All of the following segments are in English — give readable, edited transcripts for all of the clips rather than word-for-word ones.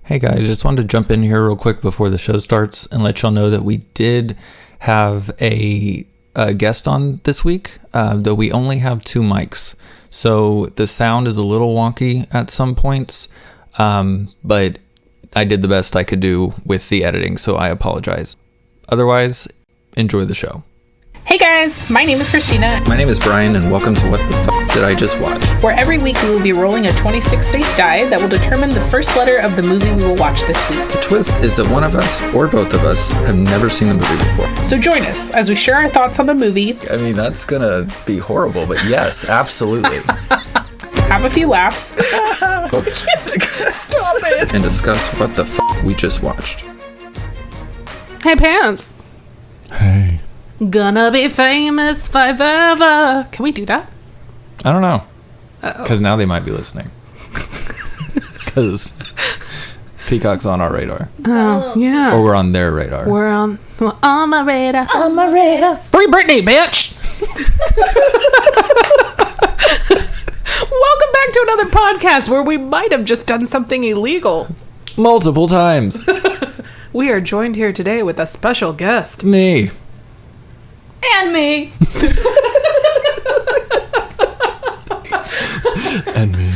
Hey guys, just wanted to jump in here real quick before the show starts and let y'all know that we did have a guest on this week, though we only have 2 mics. So the sound is a little wonky at some points, but I did the best I could do with the editing, so I apologize. Otherwise, enjoy the show. Hey guys, my name is Christina. My name is Brian, and welcome to What the F*** Did I Just Watch? Where every week we will be rolling a 26-face die that will determine the first letter of the movie we will watch this week. The twist is that one of us, or both of us, have never seen the movie before. So join us as we share our thoughts on the movie. I mean, that's gonna be horrible, but yes, absolutely. Have a few laughs. Stop it. And discuss what the f*** we just watched. Hey, Pants. Hey. Gonna be famous 5Eva. Can we do that? I don't know. Because now they might be listening. Because Peacock's on our radar. Oh, yeah. Or we're on their radar. We're on my radar. On my radar. Free Britney, bitch. Welcome back to another podcast where we might have just done something illegal. Multiple times. We are joined here today with a special guest. Me. And me. And me.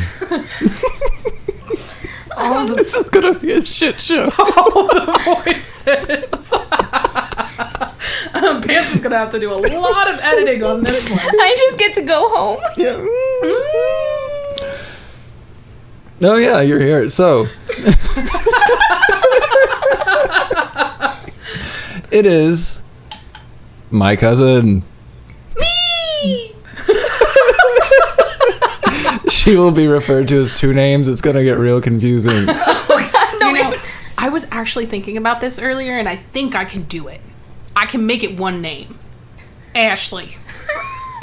This is gonna be a shit show. All the voices. Pants is gonna have to do a lot of editing on this one. I just get to go home. Yeah. Oh yeah, you're here. So it is my cousin. Me! She will be referred to as 2 names. It's gonna get real confusing. Oh God, no, You know, I was actually thinking about this earlier, and I think I can do it. I can make it one name. Ashley.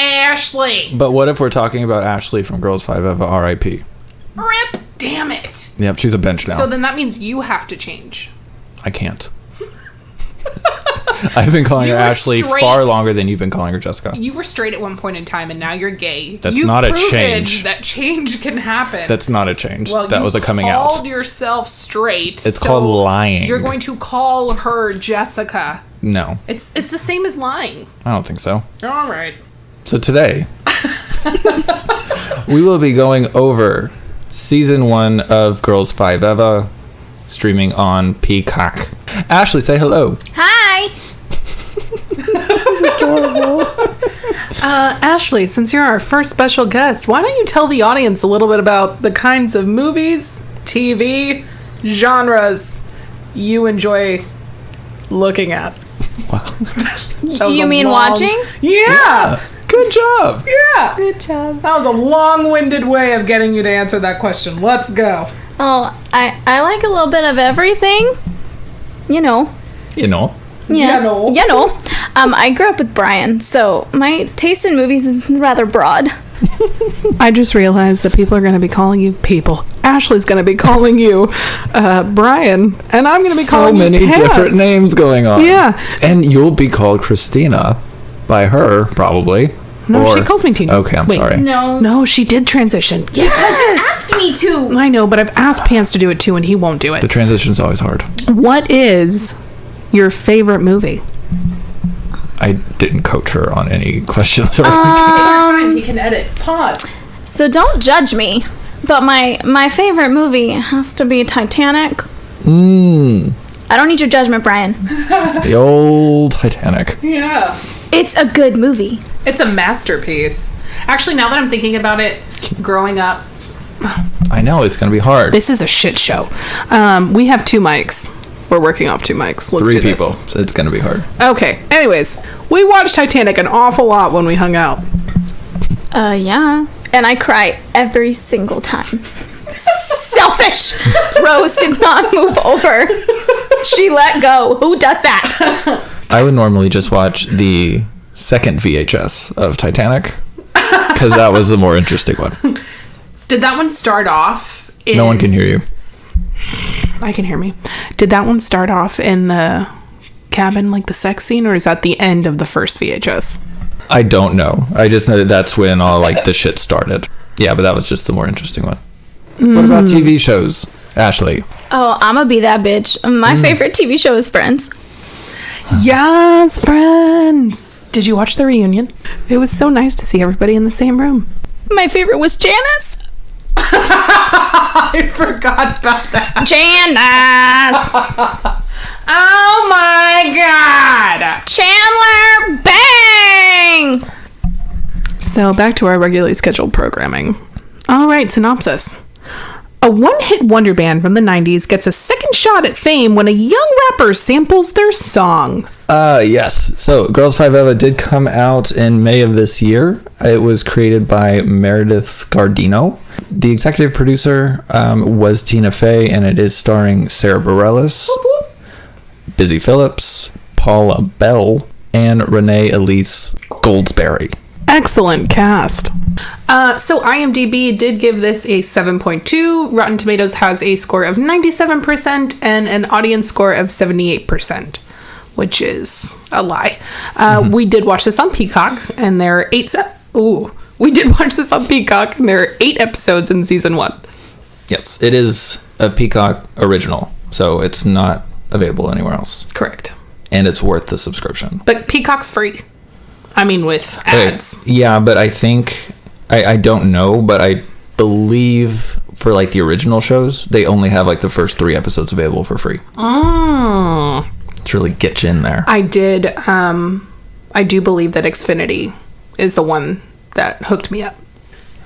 Ashley. But what if we're talking about Ashley from Girls5Eva, R.I.P.? Rip. Damn it. Yep, she's a bench now. So then that means you have to change. I can't. I've been calling You her were Ashley straight. far longer than you've been calling her Jessica. You were straight at one point in time, and now you're gay. That's You've not a proven change. That change can happen. That's not a change. Well, that you was a coming called out. yourself straight. It's so called lying. You're going to call her Jessica. No, It's the same as lying. I don't think so. All right. So today, we will be going over season 1 of Girls5Eva, streaming on Peacock. Ashley, say hello. Hi. Ashley, since you're our first special guest, why don't you tell the audience a little bit about the kinds of movies, TV, genres you enjoy looking at? Wow. You mean watching? Yeah. Good job. Yeah. Good job. That was a long-winded way of getting you to answer that question. Let's go. Oh, I like a little bit of everything. You know. You know. Yeah. You know. You know. I grew up with Brian, so my taste in movies is rather broad. I just realized that people are going to be calling you people. Ashley's going to be calling you Brian, and I'm going to be calling you So many Pants. different names going on. Yeah. And you'll be called Christina by her, probably. No, she calls me Tina. Okay, I'm Wait. sorry. No, she did transition. Because you asked me to. I know, but I've asked Pants to do it too, and he won't do The it. transition's always hard. What is your favorite movie? I didn't coach her on any questions. He can edit. Pause. So don't judge me, but my favorite movie has to be Titanic. I don't need your judgment, Brian. The old Titanic. Yeah. It's a good movie. It's a masterpiece. Actually, now that I'm thinking about it, growing up, I know, it's going to be hard. this is a shit show. We have 2 mics. We're working off 2 mics. Let's 3 do this. people, so it's going to be hard. Okay. Anyways, we watched Titanic an awful lot when we hung out. Yeah. And I cry every single time. Selfish. Rose did not move over. She let go. Who does that? I would normally just watch the second VHS of Titanic, because that was the more interesting one. Did that one start off in... No one can hear you. I can hear me. Did that one start off in the cabin, like the sex scene, or is that the end of the first VHS? I don't know. I just know that that's when all like the shit started. Yeah, but that was just the more interesting one. What about TV shows, Ashley? Oh, I'ma be that bitch. My favorite TV show is Friends. Yes, Friends. Did you watch the reunion? It was so nice to see everybody in the same room. My favorite was Janice. I forgot about that. Janice. Oh my god. Chandler, bang! So back to our regularly scheduled programming. All right, synopsis. A one-hit wonder band from the 90s gets a second shot at fame when a young rapper samples their song. Yes. So Girls5Eva did come out in May of this year. It was created by Meredith Scardino. The executive producer was Tina Fey, and it is starring Sara Bareilles, Busy Phillips, Paula Bell, and Renee Elise Goldsberry. Excellent cast. So IMDb did give this a 7.2. Rotten Tomatoes has a score of 97% and an audience score of 78%, which is a lie. We did watch this on Peacock, and there are 8 episodes in season 1. Yes, it is a Peacock original, so it's not available anywhere else. Correct. And it's worth the subscription. But Peacock's free. I mean, with ads. Yeah, but I think, I don't know, but I believe for like the original shows, they only have like the first 3 episodes available for free. To really get you in there. I do believe that Xfinity is the one that hooked me up.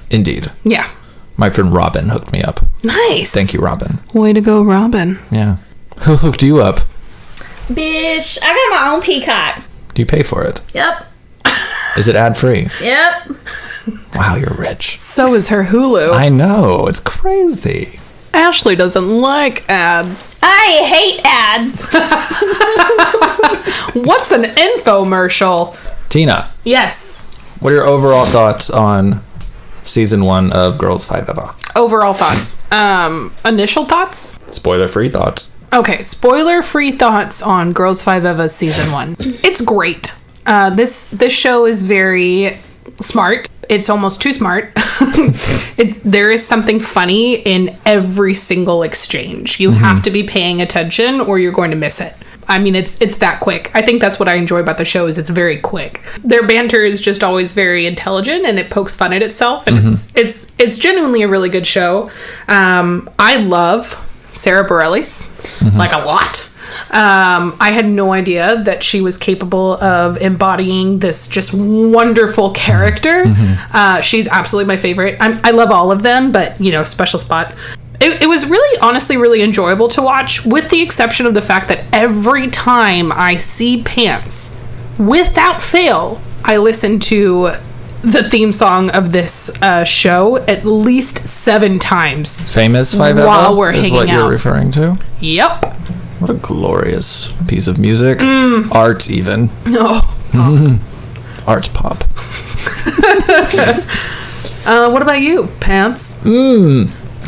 Indeed. Yeah. My friend Robin hooked me up. Nice. Thank you, Robin. Way to go, Robin. Yeah. Who hooked you up? Bitch, I got my own Peacock. Do you pay for it? Yep. Is it ad-free? Yep. Wow, you're rich. So is her Hulu. I know. It's crazy. Ashley doesn't like ads. I hate ads. What's an infomercial? Tina, Yes. what are your overall thoughts on season 1 of Girls5Eva? Overall thoughts. Initial thoughts? Spoiler-free thoughts. Okay, spoiler-free thoughts on Girls5Eva season 1. It's great. This show is very smart. It's almost too smart. There is something funny in every single exchange. You have to be paying attention or you're going to miss it. I mean, it's that quick. I think that's what I enjoy about the show is it's very quick. Their banter is just always very intelligent and it pokes fun at itself, and it's genuinely a really good show. I love Sara Bareilles like a lot. I had no idea that she was capable of embodying this just wonderful character. She's absolutely my favorite. I love all of them, but, special spot. It was really, honestly, really enjoyable to watch, with the exception of the fact that every time I see Pants, without fail, I listen to the theme song of this show at least 7 times. Famous 5Eva while we're is hanging what you're out. referring to? Yep. What a glorious piece of music. Art, even. Oh. Arts pop. What about you, Pants?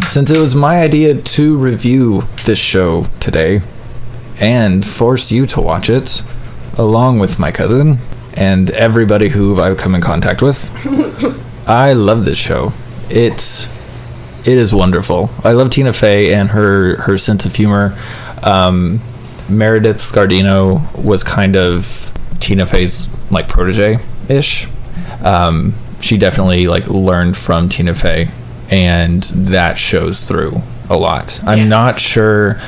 Since it was my idea to review this show today and force you to watch it, along with my cousin and everybody who I've come in contact with, I love this show. It is wonderful. I love Tina Fey and her sense of humor. Meredith Scardino was kind of Tina Fey's like protege-ish. She definitely like learned from Tina Fey, and that shows through a lot. I'm not sure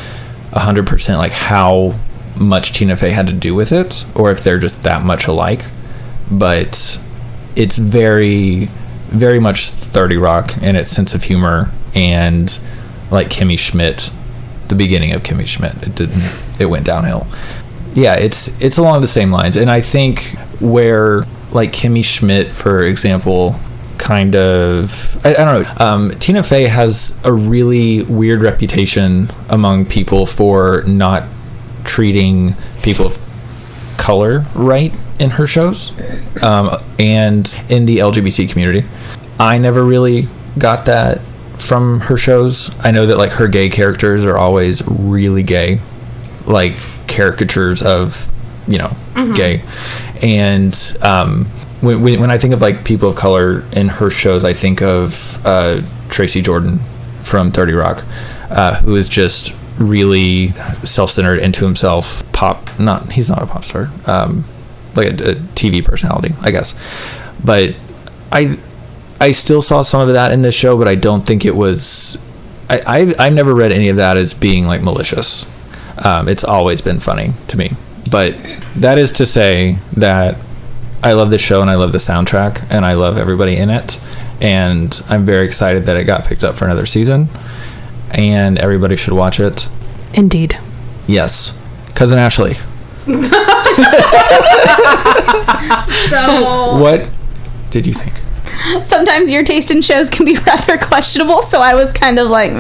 100% like how much Tina Fey had to do with it, or if they're just that much alike, but it's very, very much 30 Rock in its sense of humor, and like Kimmy Schmidt, the beginning of Kimmy Schmidt, it went downhill. Yeah, it's along the same lines, and I think where like Kimmy Schmidt, for example, kind of, I don't know, Tina Fey has a really weird reputation among people for not treating people of color right in her shows, and in the LGBT community. I never really got that from her shows. I know that like her gay characters are always really gay, like caricatures of gay, and when I think of like people of color in her shows, I think of Tracy Jordan from 30 Rock, who is just really self-centered, into himself he's not a pop star, like a TV personality, I guess. But I still saw some of that in this show, but I don't think it was, I've never read any of that as being like malicious. It's always been funny to me. But that is to say that I love this show and I love the soundtrack and I love everybody in it. And I'm very excited that it got picked up for another season. And everybody should watch it. Indeed. Yes. Cousin Ashley. So, what did you think? sometimes your taste in shows can be rather questionable, so I was kind of like,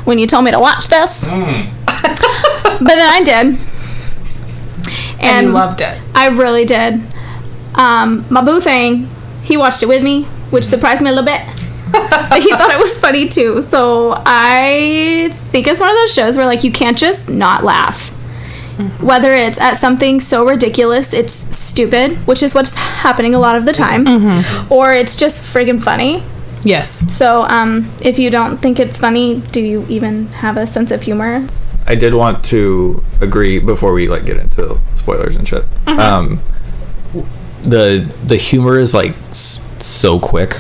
when you told me to watch this. But then I did. And you loved it. I really did. My boo thing, he watched it with me, which surprised me a little bit. But he thought it was funny too. So I think it's one of those shows where like you can't just not laugh. Mm-hmm. Whether it's at something so ridiculous it's stupid, which is what's happening a lot of the time, mm-hmm. or it's just friggin' funny. Yes. So if you don't think it's funny, do you even have a sense of humor? I did want to agree before we like get into spoilers and shit. Mm-hmm. The humor is like so quick,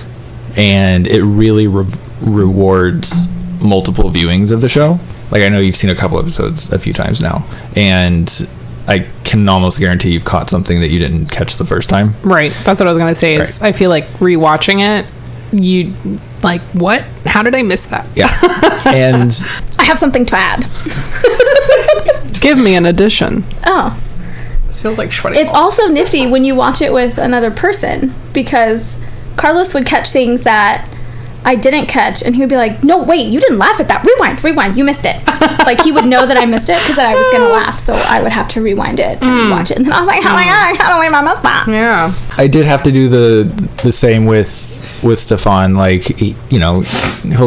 and it really rewards multiple viewings of the show. Like I know you've seen a couple episodes a few times now, and I can almost guarantee you've caught something that you didn't catch the first time. Right. That's what I was gonna say. Is right. I feel like rewatching it, you like, what? How did I miss that? Yeah. And I have something to add. Give me an addition. Oh. This feels like shredding. It's also nifty when you watch it with another person, because Carlos would catch things that I didn't catch, and he would be like, no, wait, you didn't laugh at that. Rewind, you missed it. Like, he would know that I missed it because I was going to laugh, so I would have to rewind it and watch it. And then I was like, oh my God, how do I miss that? Yeah. I did have to do the same with Stefan. Like, he'll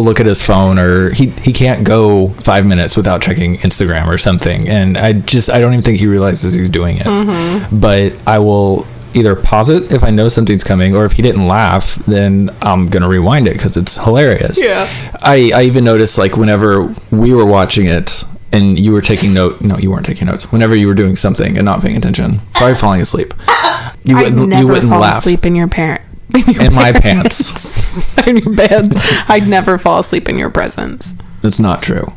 look at his phone, or he can't go 5 minutes without checking Instagram or something. And I don't even think he realizes he's doing it. Mm-hmm. But I will either pause it if I know something's coming, or if he didn't laugh, then I'm gonna rewind it because it's hilarious. Yeah. I even noticed, like, whenever we were watching it and you were taking note. No, you weren't taking notes. Whenever you were doing something and not paying attention, probably falling asleep, you wouldn't fall laugh. Asleep in your my pants. In your bed. I'd never fall asleep in your presence. That's not true.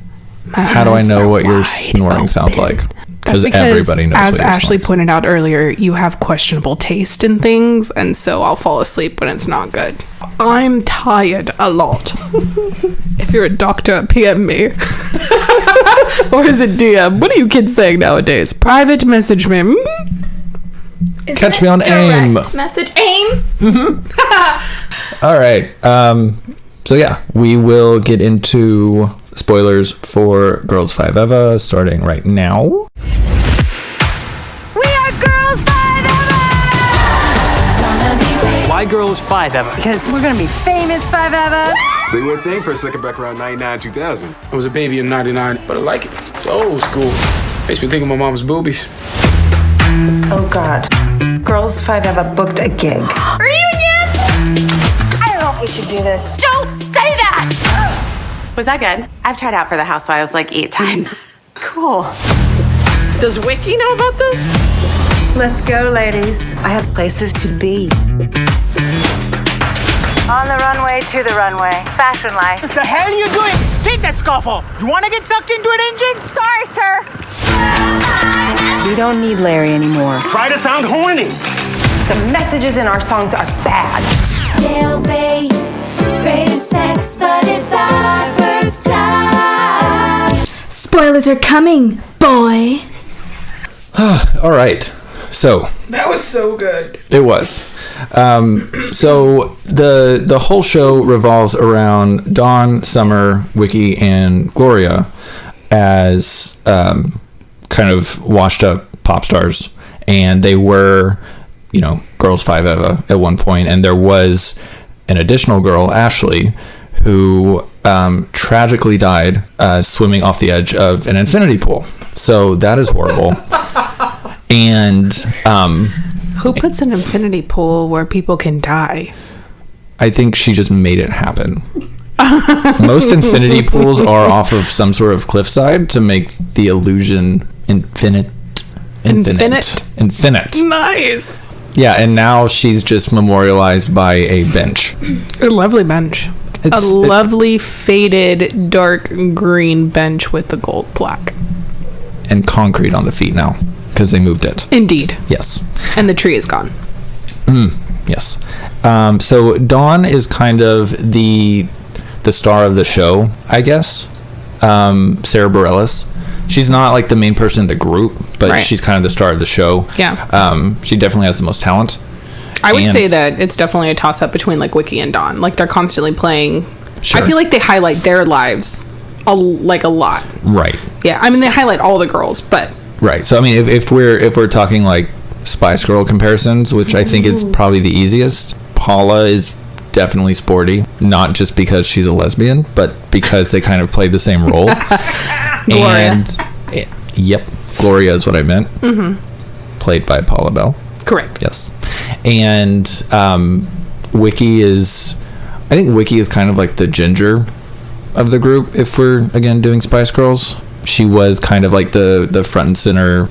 My How do I eyes know are what your wide snoring open. sounds like? Because everybody knows. As what your Ashley snoring pointed out earlier, you have questionable taste in things, and so I'll fall asleep when it's not good. I'm tired a lot. If you're a doctor, PM me. Or is it DM? What are you kids saying nowadays? Private message me. Catch me on AIM. Direct message AIM. Mm-hmm. All right. So yeah, we will get into spoilers for Girls5Eva starting right now. We are Girls5Eva! Why Girls5Eva? Because we're gonna be famous 5Eva. They were a thing for a second back around 99, 2000. I was a baby in 99, but I like it. It's old school. Makes me think of my mom's boobies. Oh God. Girls5Eva booked a gig. Reunion! I don't know if we should do this. Don't say that! Was that good? I've tried out for the Housewives like 8 times. Cool. Does Wiki know about this? Let's go, ladies. I have places to be. On the runway, to the runway. Fashion life. What the hell are you doing? Take that scarf off. You want to get sucked into an engine? Sorry, sir. We don't need Larry anymore. Try to sound horny. The messages in our songs are bad. Jailbait, great at sex, but it's our first time. Spoilers are coming, boy. All right. So That was so good. it was. So the whole show revolves around Dawn, Summer, Wiki, and Gloria as kind of washed up pop stars, and they were, Girls5Eva at one point, and there was an additional girl, Ashley, who tragically died swimming off the edge of an infinity pool. So that is horrible. And Who puts an infinity pool where people can die? I think she just made it happen. Most infinity pools are off of some sort of cliffside to make the illusion infinite. Nice. Yeah, and now she's just memorialized by a bench. A lovely bench. Lovely faded dark green bench with the gold plaque. And concrete on the feet now because they moved it. Indeed. Yes. And the tree is gone. Yes. So Dawn is kind of the star of the show, I guess. Sara Bareilles. She's not like the main person in the group, but she's kind of the star of the show. Yeah. She definitely has the most talent. I would say that it's definitely a toss-up between like Wiki and Dawn. Like they're constantly playing. Sure. I feel like they highlight their lives a lot. Right. Yeah. I mean, they highlight all the girls, but. Right. So I mean, if we're talking like Spice Girl comparisons, which I think is probably the easiest, Paula is definitely sporty, not just because she's a lesbian, but because they kind of play the same role. Gloria. Yep, Gloria is what I meant. Played by Paula Bell. Correct. Yes. And Wiki is, I think Wiki is kind of like the ginger of the group. If we're again doing Spice Girls, she was kind of like the front and center,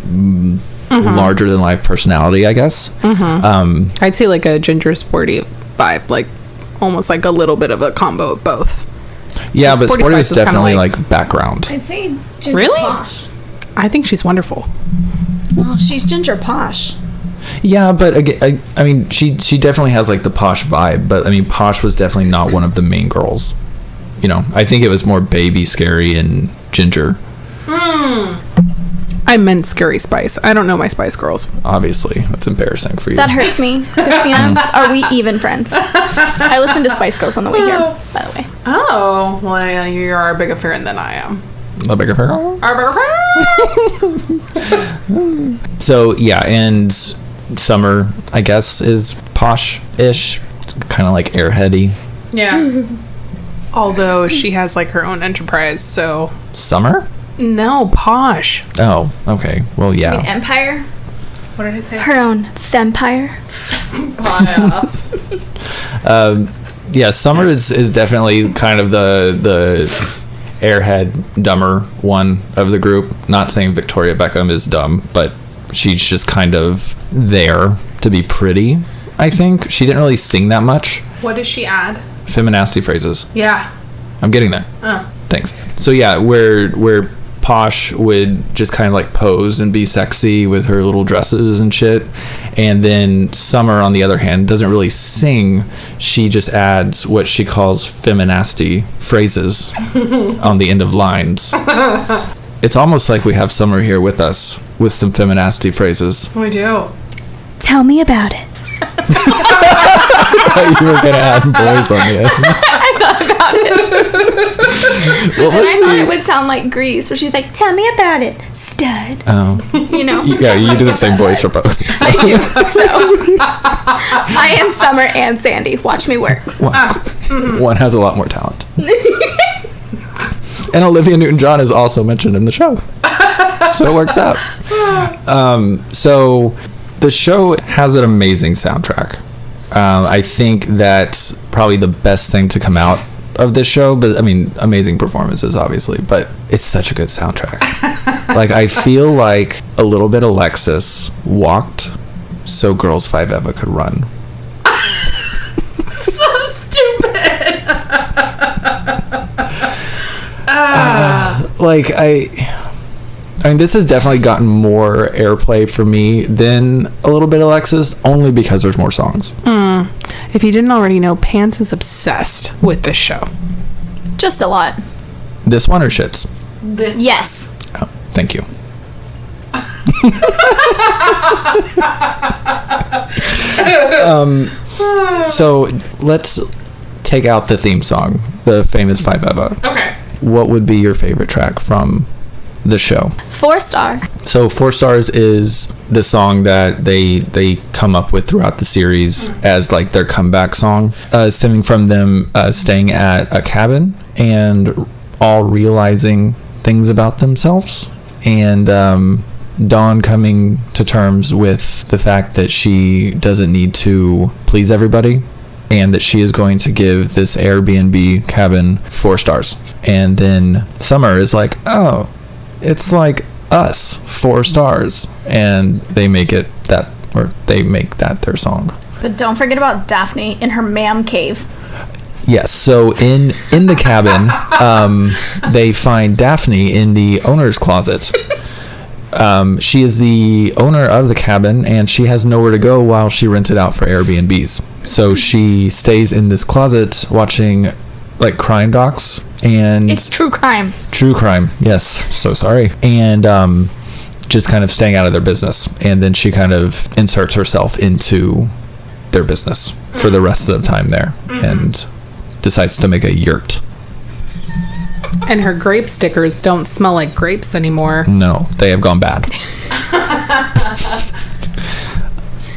larger than life personality, I guess. I'd say like a ginger sporty vibe, like almost like a little bit of a combo of both. Yeah, but sporty is definitely like like background. I'd say ginger Really? posh. I think she's wonderful. Well, she's ginger posh. Yeah, but again, I mean, she definitely has like the posh vibe, but I mean, posh was definitely not one of the main girls. You know, I think it was more Baby, Scary, and Ginger. I meant Scary Spice. I don't know my Spice Girls. Obviously, that's embarrassing for you. That hurts me, Christina. Are we even friends? I listened to Spice Girls on the way here, by the way. Oh, well, yeah, you are a bigger fan than I am. A bigger fan? A bigger fan? So, yeah, and Summer, I guess, is posh-ish. It's kind of like airheady. Yeah. Although she has like her own enterprise, so. Summer? No, posh. Oh, okay. Well, yeah. You mean Empire? What did I say? Her own Fempire. Yeah, Summer is definitely kind of the airhead, dumber one of the group. Not saying Victoria Beckham is dumb, but she's just kind of there to be pretty, I think. She didn't really sing that much. What does she add? Feminasty phrases. Yeah. I'm getting there. Oh. Thanks. So yeah, where Posh would just kind of like pose and be sexy with her little dresses and shit, and then Summer on the other hand doesn't really sing. She just adds what she calls feminasty phrases on the end of lines. It's almost like we have Summer here with us with some feminasty phrases. We do. Tell me about it. I thought you were gonna add boys on the end. I thought about it. And I thought it would sound like Grease, where she's like, "Tell me about it, stud." Oh, you know. Yeah, you do the same voice for both. So. I do. So I am Summer and Sandy. Watch me work. One has a lot more talent. And Olivia Newton-John is also mentioned in the show, so it works out. So the show has an amazing soundtrack. I think that's probably the best thing to come out of this show, but I mean, amazing performances obviously, but it's such a good soundtrack. Like, I feel like a little bit Alexis walked so Girls5Eva could run. So stupid. Like, I mean, this has definitely gotten more airplay for me than a little bit Alexis, only because there's more songs. If you didn't already know, Pants is obsessed with this show. Just a lot. This one or Shits? This Yes. Oh, thank you. So let's take out the theme song, the famous 5Eva. Okay. What would be your favorite track from the show? 4 stars. So 4 stars is the song that they come up with throughout the series as like their comeback song, stemming from them staying at a cabin and all realizing things about themselves, and Dawn coming to terms with the fact that she doesn't need to please everybody and that she is going to give this Airbnb cabin 4 stars. And then Summer is like, oh, it's like Us, 4 stars. And they make that their song. But don't forget about Daphne in her man cave. Yes, so in the cabin, they find Daphne in the owner's closet. She is the owner of the cabin, and she has nowhere to go while she rents it out for Airbnbs. So she stays in this closet watching like crime docs, and it's true crime. True crime, yes. So sorry. And just kind of staying out of their business. And then she kind of inserts herself into their business for the rest of the time there, and decides to make a yurt. And her grape stickers don't smell like grapes anymore. No, they have gone bad.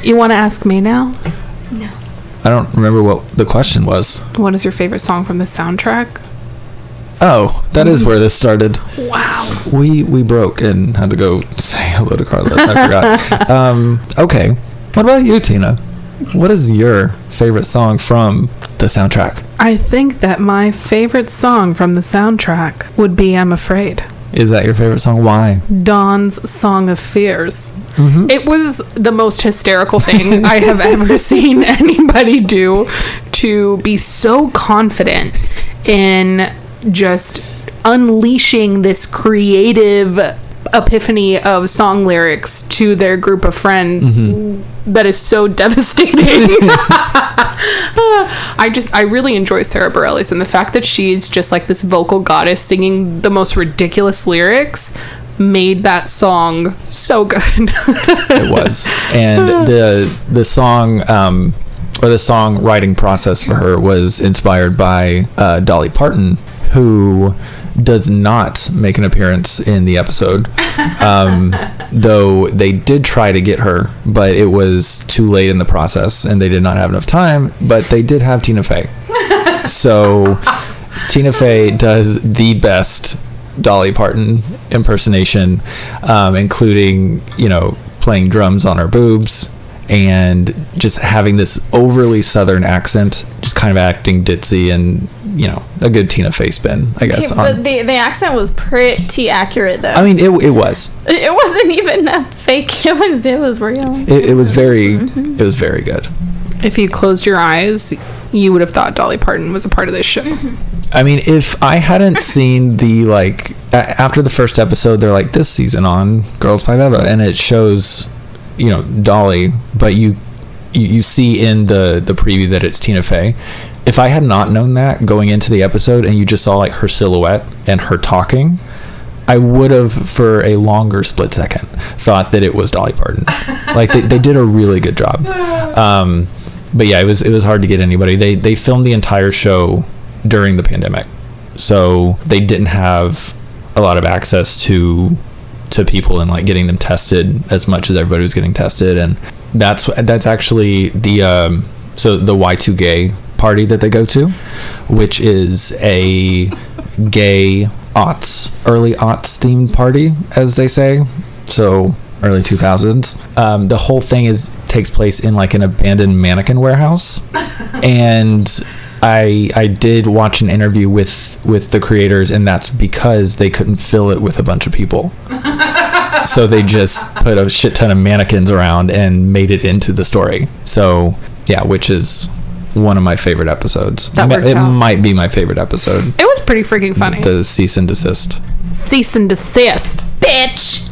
You want to ask me now? No. I don't remember what the question was. What is your favorite song from the soundtrack? Oh, that is where this started. Wow. We broke and had to go say hello to Carlos. I forgot. Okay. What about you, Tina? What is your favorite song from the soundtrack? I think that my favorite song from the soundtrack would be I'm Afraid. Is that your favorite song? Why? Dawn's Song of Fears. Mm-hmm. It was the most hysterical thing I have ever seen anybody do, to be so confident in just unleashing this creative epiphany of song lyrics to their group of friends. That is so devastating. I really enjoy Sara Bareilles, and the fact that she's just like this vocal goddess singing the most ridiculous lyrics made that song so good. It was. And the song or the songwriting process for her was inspired by Dolly Parton, who does not make an appearance in the episode, though they did try to get her, but it was too late in the process and they did not have enough time. But they did have Tina Fey. So Tina Fey does the best Dolly Parton impersonation, including, playing drums on her boobs and just having this overly southern accent, just kind of acting ditzy, and a good Tina Fey spin, I guess. Okay, but the accent was pretty accurate, though. I mean, it was. It wasn't even a fake. It was real. It was very. It was very good. If you closed your eyes, you would have thought Dolly Parton was a part of this show. I mean, if I hadn't seen the after the first episode, they're like, this season on Girls5Eva, and it shows, Dolly, but you see in the preview that it's Tina Fey. If I had not known that going into the episode, and you just saw like her silhouette and her talking, I would have, for a longer split second, thought that it was Dolly Parton. Like they did a really good job. But yeah, it was hard to get anybody. They filmed the entire show during the pandemic, so they didn't have a lot of access to people and like getting them tested as much as everybody was getting tested. And that's actually the so the Y2Gay party that they go to, which is a gay early aughts themed party, as they say. So early 2000s. The whole thing takes place in like an abandoned mannequin warehouse. And I did watch an interview with the creators, and that's because they couldn't fill it with a bunch of people. So they just put a shit ton of mannequins around and made it into the story. So yeah, which is one of my favorite episodes. It might be my favorite episode. It was pretty freaking funny. The cease and desist. Cease and desist, bitch.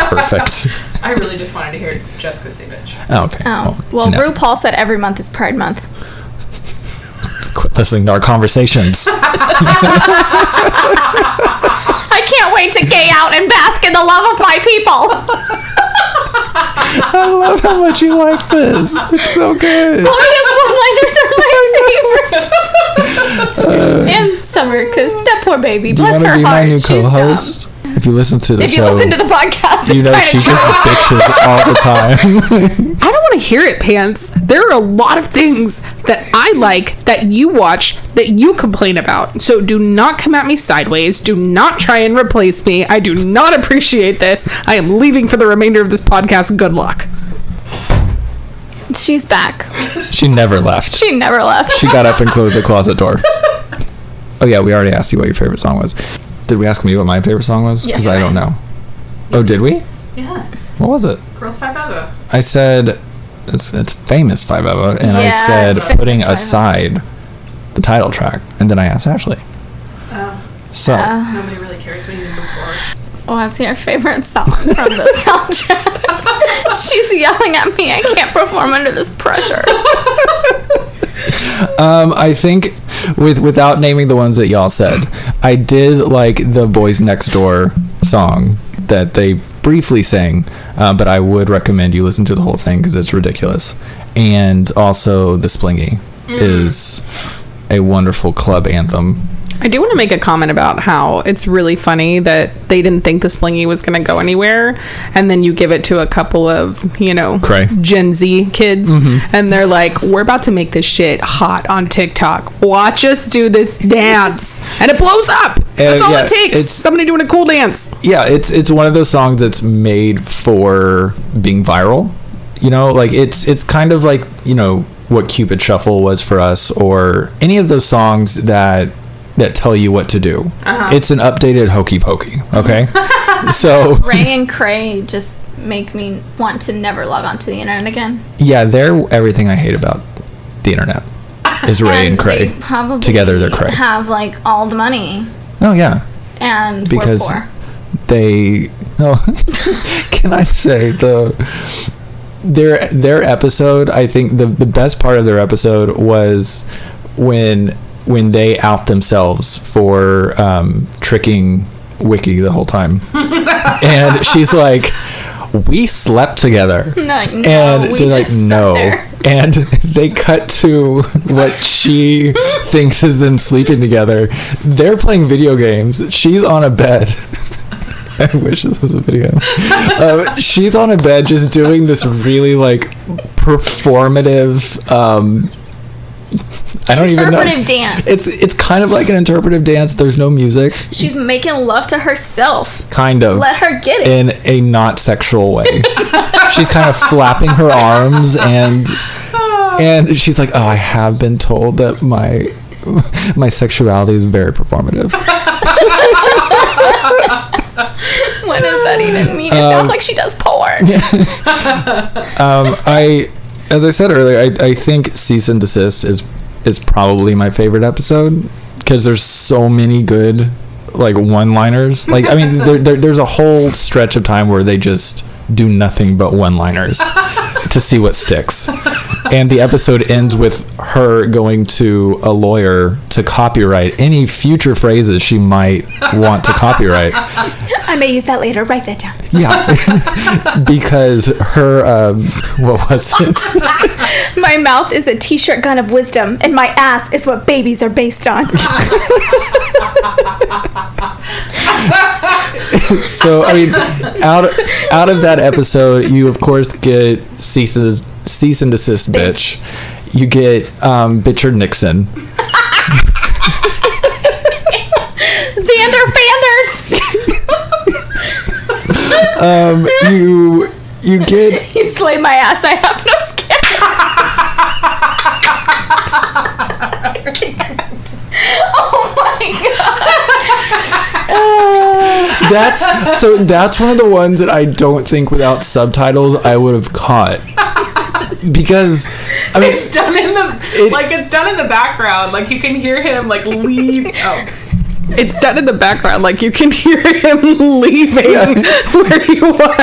Perfect. I really just wanted to hear Jessica say bitch. Oh, okay. Well, no. RuPaul said every month is Pride Month. Quit listening to our conversations. I can't wait to gay out and bask in the love of my people. I love how much you like this. It's so good. Gloria's one-liners are my favorite. And Summer, because that poor baby, bless her heart. Do you want to be my new co-host? If you listen to the show, if you listen to the podcast, you know she just bitches all the time. I don't want to hear it, Pants. There are a lot of things that I like that you watch that you complain about. So do not come at me sideways. Do not try and replace me. I do not appreciate this. I am leaving for the remainder of this podcast. Good luck. She's back. She never left. She never left. She got up and closed the closet door. Oh yeah, we already asked you what your favorite song was. Did we ask me what my favorite song was? Because I don't know. Oh, did we? Yes. What was it? Girls5Eva. I said it's famous 5Eva, and I Yeah, said it's famous putting 5Eva. aside the title track, and then I asked Ashley. Oh. So Nobody really cares when you move forward. What's your favorite song from the soundtrack? She's yelling at me. I can't perform under this pressure. I think without naming the ones that y'all said, I did like the Boys Next Door song that they briefly sang, but I would recommend you listen to the whole thing because it's ridiculous. And also the Splingy is a wonderful club anthem. I do want to make a comment about how it's really funny that they didn't think the Splingy was going to go anywhere, and then you give it to a couple of, you know, Cray. Gen Z kids, and they're like, we're about to make this shit hot on TikTok. Watch us do this dance, and it blows up. That's all it takes. It's somebody doing a cool dance. Yeah, it's one of those songs that's made for being viral. You know, like it's kind of like, you know, what Cupid Shuffle was for us, or any of those songs that tell you what to do. It's an updated Hokey Pokey, okay? So Ray and Cray just make me want to never log on to the internet again. yeah, they're everything I hate about the internet is Ray and Cray. They probably Together they're Cray. have like all the money Oh yeah, and because we're poor. they can I say their episode, I think the best part of their episode was when they out themselves for tricking Wiki the whole time. And she's like, we slept together. No, and we she's like, just no. sat there. And they cut to what she thinks is them sleeping together. They're playing video games. She's on a bed. I wish this was a video. She's on a bed just doing this really like performative I don't even know. Interpretive dance. It's kind of like an interpretive dance. There's no music. She's making love to herself. Kind of. Let her get it. In a not sexual way. She's kind of flapping her arms and she's like, oh, I have been told that my sexuality is very performative. What does that even mean? It sounds like she does porn. As I said earlier, I think Cease and Desist is probably my favorite episode because there's so many good like one-liners. Like I mean, there's a whole stretch of time where they just do nothing but one-liners to see what sticks. And the episode ends with her going to a lawyer to copyright any future phrases she might want to copyright. I may use that later. Write that down. Yeah, because her what was it? My mouth is a t-shirt gun of wisdom, and my ass is what babies are based on. So I mean, out of that episode, you of course get cease and desist, bitch. You get Bitchard Nixon. Xander Fanders. You get. You slayed my ass. I have no skin. I can't. Oh my god. That's one of the ones that I don't think without subtitles I would have caught. Because I mean, It's done in the background. Like you can hear him like leave. Oh. It's done in the background, like you can hear him leaving where he was.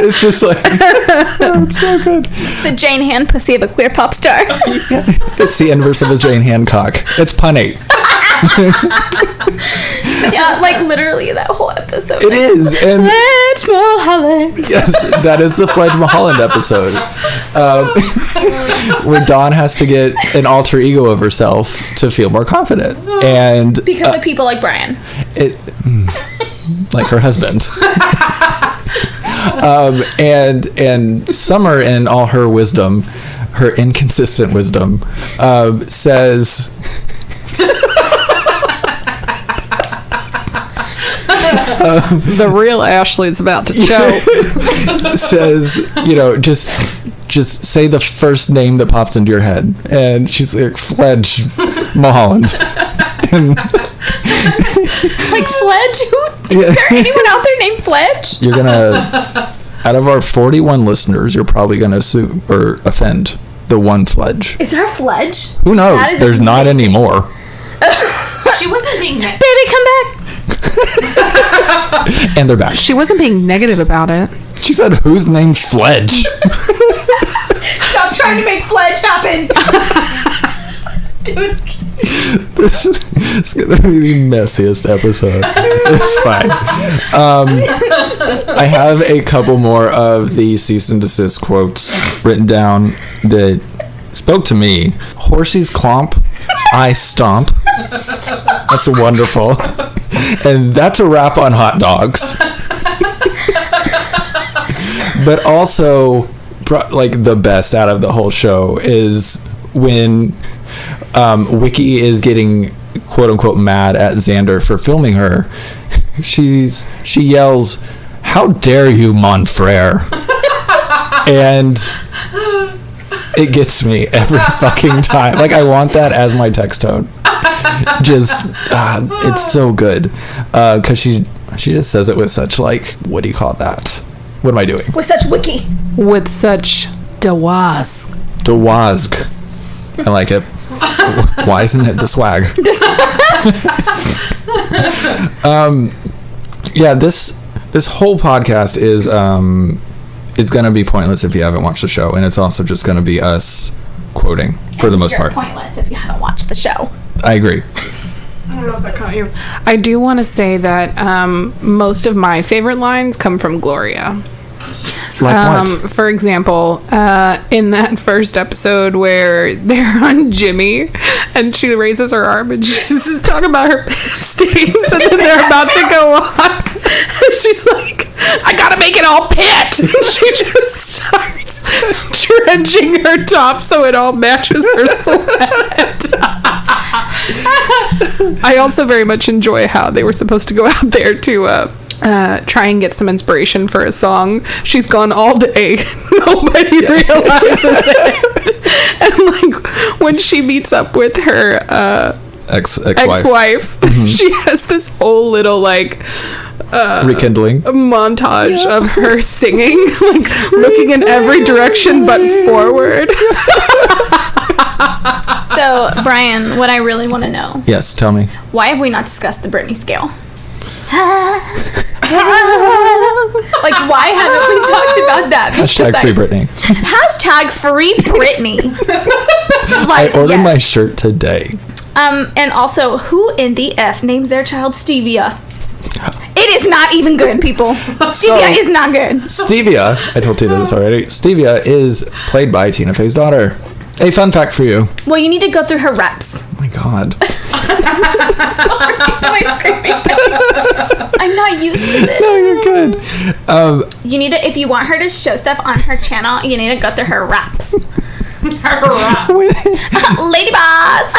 It's just like, oh, it's so good. It's the Jane Han pussy of a queer pop star. It's the inverse of a Jane Hancock. It's punny. Yeah, like literally that whole episode. It is. And Fledge Mulholland. yes, that is the Fledge Mulholland episode. Where Dawn has to get an alter ego of herself to feel more confident. And Because of people like Brian. Like her husband. And Summer, in all her wisdom, her inconsistent wisdom, says... The real Ashley's about to choke. Says, you know, just just say the first name that pops into your head. And she's like, Fledge Mulholland. And like Fledge? Is there anyone out there named Fledge? you're gonna, out of our 41 listeners, you're probably gonna sue or offend the one Fledge. Is there a Fledge? Who knows? There's not anymore. She wasn't being baby, come back. And they're back. She wasn't being negative about it. She said, who's named Fledge? Stop trying to make Fledge happen. Dude. This is gonna be the messiest episode. It's fine. I have a couple more of the cease and desist quotes written down that spoke to me. Horsey's clomp, I stomp. That's wonderful. And that's a wrap on hot dogs. But also, like, the best out of the whole show is when Wiki is getting quote unquote mad at Xander for filming her. She yells, "How dare you, mon frere!" And it gets me every fucking time. Like, I want that as my text tone. Just it's so good because she just says it with such, like, what do you call that? What am I doing? With such wiki. With such dawazg. Dawazg. I like it. Why isn't it the swag? Yeah, this whole podcast is gonna be pointless if you haven't watched the show, and it's also just gonna be us quoting for the most part. Pointless if you haven't watched the show. I agree. I don't know if that caught you. I do want to say that most of my favorite lines come from Gloria. Like what? For example, in that first episode where they're on Jimmy and she raises her arm and she's talking about her stains and then they're about to go on. She's like, I gotta make it all pit. And she just starts drenching her top so it all matches her sweat. I also very much enjoy how they were supposed to go out there to try and get some inspiration for a song. She's gone all day. Nobody realizes it. And like when she meets up with her ex-wife, she has this whole little like rekindling montage of her singing, like looking in every direction but forward. So, Brian, what I really want to know. Yes, tell me. Why have we not discussed the Britney scale? Like, why haven't we talked about that? Hashtag free Britney. Hashtag free Britney. Like, I ordered my shirt today. And also, who in the F names their child Stevia? It is not even good, people. Stevia is not good. Stevia, I told Tina this already. Stevia is played by Tina Fey's daughter. A fun fact for you. Well, you need to go through her reps. Oh my god. I'm not used to this. No, you're good. You need to, if you want her to show stuff on her channel, you need to go through her reps. Her reps. Lady Boss.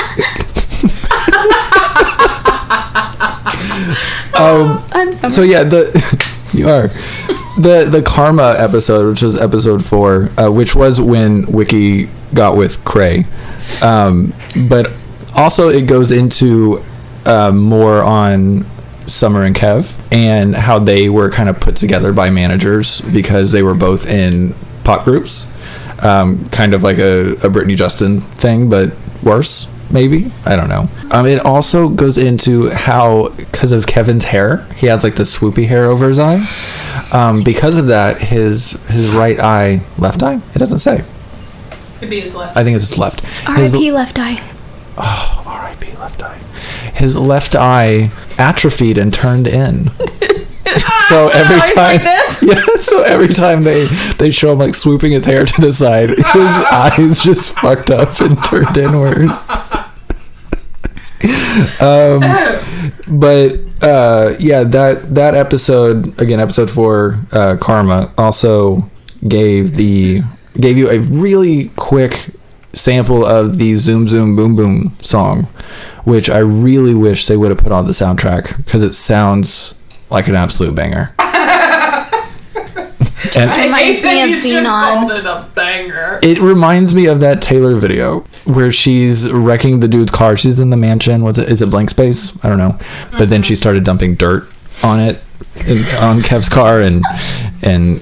So yeah, you are the Karma episode, which was episode 4, which was when Wiki got with Cray, but also it goes into more on Summer and Kev and how they were kind of put together by managers because they were both in pop groups, kind of like a Britney Justin thing, but worse. Maybe, I don't know. It also goes into how, because of Kevin's hair, he has like the swoopy hair over his eye. Because of that, his right eye, left eye? It doesn't say. Could be his left. I think it's his left. R.I.P. left eye. Oh, R.I.P. left eye. His left eye atrophied and turned in. So every time, so every time they show him like swooping his hair to the side, his eyes just fucked up and turned inward. But yeah, that episode again, episode 4, Karma, also gave you a really quick sample of the Zoom Zoom Boom Boom song, which I really wish they would have put on the soundtrack because it sounds like an absolute banger. Just reminds me of Xenon. It a banger. It reminds me of that Taylor video where she's wrecking the dude's car. She's in the mansion. Is it Blank Space? I don't know. But then she started dumping dirt on it, on Kev's car, and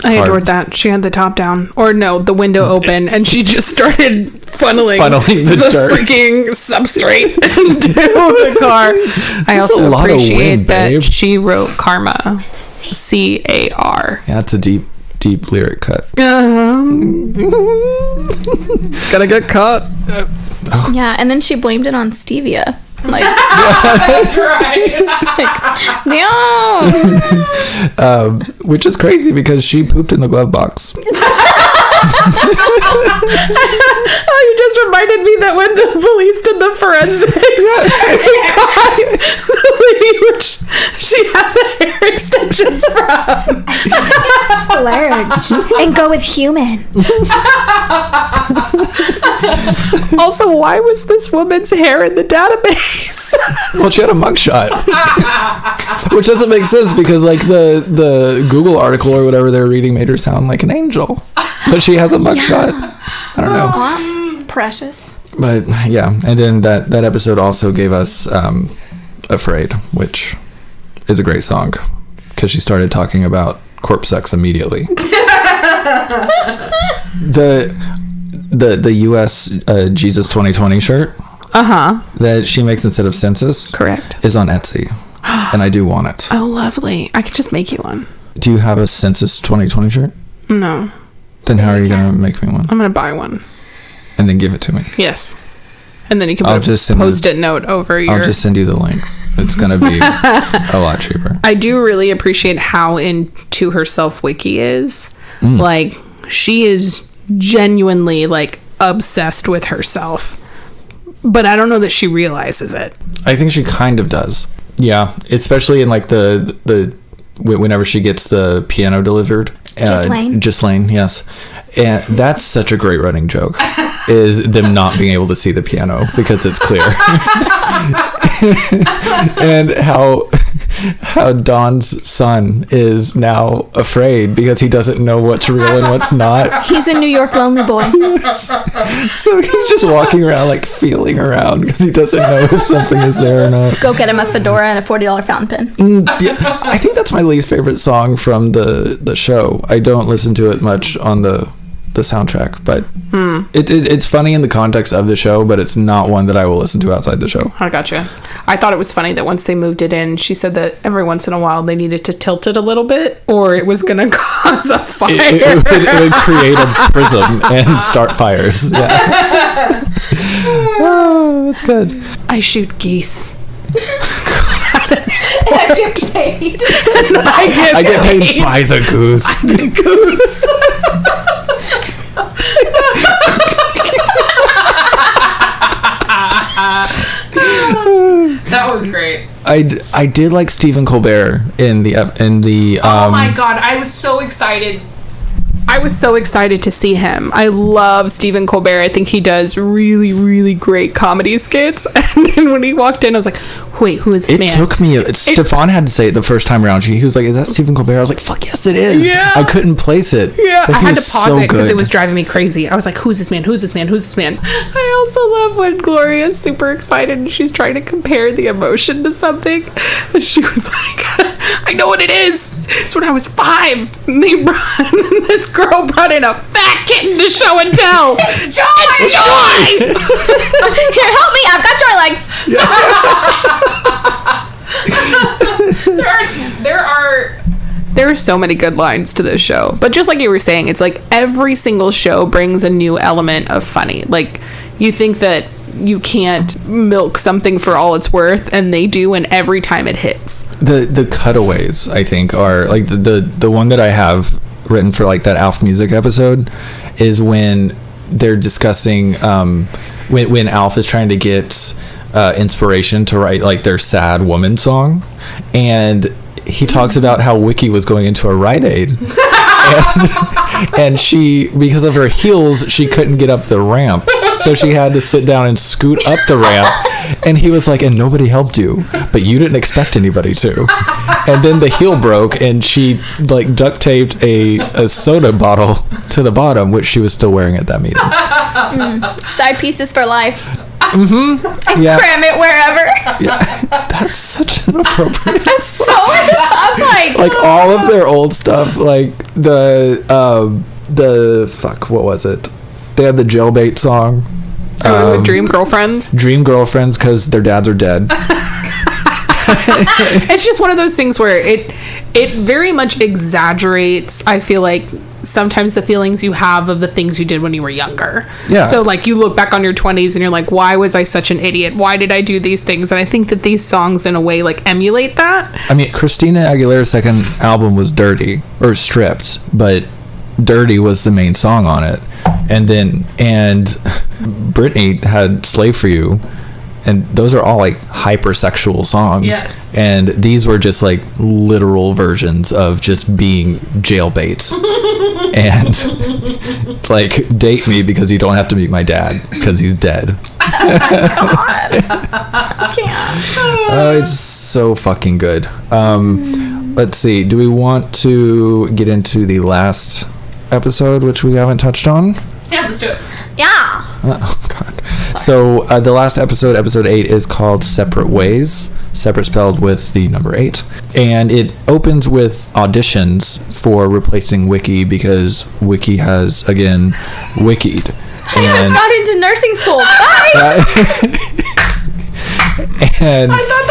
I adored that. She had the top down, or no, the window open, and she just started funneling the dirt. Freaking substrate into the car. I also appreciate that she wrote Karma, C-A-R. Yeah, it's a deep lyric cut. Gotta get caught. Yeah, and then she blamed it on stevia. Like, that's right. No. Which is crazy because she pooped in the glove box. Oh, you just reminded me that when the police did the forensics, they got the lady which she had the hair extensions from. Splurge and go with human. Also, why was this woman's hair in the database? Well, she had a mugshot, which doesn't make sense because like the Google article or whatever they're reading made her sound like an angel, but she has a mugshot. I don't know. Oh, that's precious. But yeah, and then that episode also gave us "Afraid," which is a great song because she started talking about corpse sex immediately. The U.S. Jesus 2020 shirt that she makes instead of census, correct, is on Etsy, and I do want it. Oh, lovely! I could just make you one. Do you have a census 2020 shirt? No. Then how are you gonna make me one? I'm gonna buy one and then give it to me. Yes, and then you can put a post-it note over your. I'll just send you the link. It's gonna be a lot cheaper. I do really appreciate how into herself Wiki is. Like, she is genuinely like obsessed with herself, but I don't know that she realizes it. I think she kind of does. Yeah, especially in like the whenever she gets the piano delivered. Ghislaine, yes. And that's such a great running joke, is them not being able to see the piano because it's clear. And how Dawn's son is now afraid because he doesn't know what's real and what's not. He's a New York lonely boy. So he's just walking around like feeling around because he doesn't know if something is there or not. Go get him a fedora and a $40 fountain pen. Yeah, I think that's my least favorite song from the show. I don't listen to it much on the soundtrack, but it's funny in the context of the show, but it's not one that I will listen to outside the show. I gotcha. I thought it was funny that once they moved it in, she said that every once in a while they needed to tilt it a little bit or it was going to cause a fire. It would create a prism and start fires. Yeah. Oh, that's good. I shoot geese. I get paid. I get paid by the goose. The goose. That was great. I did like Stephen Colbert in the oh my god, I was so excited to see him. I love Stephen Colbert. I think he does really, really great comedy skits. And then when he walked in, I was like, wait, who is this man? It took me... Stefan had to say it the first time around. He was like, is that Stephen Colbert? I was like, fuck yes, it is. Yeah. I couldn't place it. Yeah, I had to pause it because it was driving me crazy. I was like, who's this man? Who's this man? Who's this man? I also love when Gloria's super excited and she's trying to compare the emotion to something. And she was like, I know what it is. It's when I was 5. And this girl brought in a fat kitten to show and tell. It's joy! It's joy! Here, help me. I've got joy legs. There are so many good lines to this show. But just like you were saying, it's like every single show brings a new element of funny. Like, you think that you can't milk something for all it's worth, and they do, and every time it hits. The cutaways, I think, are like the one that I have written for like that Alf music episode is when they're discussing when Alf is trying to get inspiration to write like their sad woman song, and he talks about how Wiki was going into a Rite Aid and she, because of her heels, she couldn't get up the ramp. So she had to sit down and scoot up the ramp. And he was like, and nobody helped you, but you didn't expect anybody to. And then the heel broke, and she like duct taped a soda bottle to the bottom, which she was still wearing at that meeting. Side pieces for life. Mm-hmm. Yeah. Cram it wherever. Yeah. That's such an appropriate. I'm like all of their old stuff, like the fuck, what was it? They had the Jailbait song. Dream Girlfriends. Dream Girlfriends, because their dads are dead. It's just one of those things where it very much exaggerates, I feel like, sometimes the feelings you have of the things you did when you were younger. Yeah. So like you look back on your 20s and you're like, why was I such an idiot? Why did I do these things? And I think that these songs in a way like emulate that. I mean, Christina Aguilera's second album was Dirty, or Stripped, but Dirty was the main song on it. And Britney had Slave for You, and those are all like hypersexual songs. Yes. And these were just like literal versions of just being jailbait. And like, date me because you don't have to meet my dad because he's dead. Oh my god. I can't. It's so fucking good. Let's see. Do we want to get into the last episode, which we haven't touched on? Yeah, let's do it. Yeah. Oh god. So the last episode 8, is called Separate Ways, separate spelled with the number 8, and it opens with auditions for replacing Wiki because Wiki has again wikied. I just got into nursing school. Bye. And I thought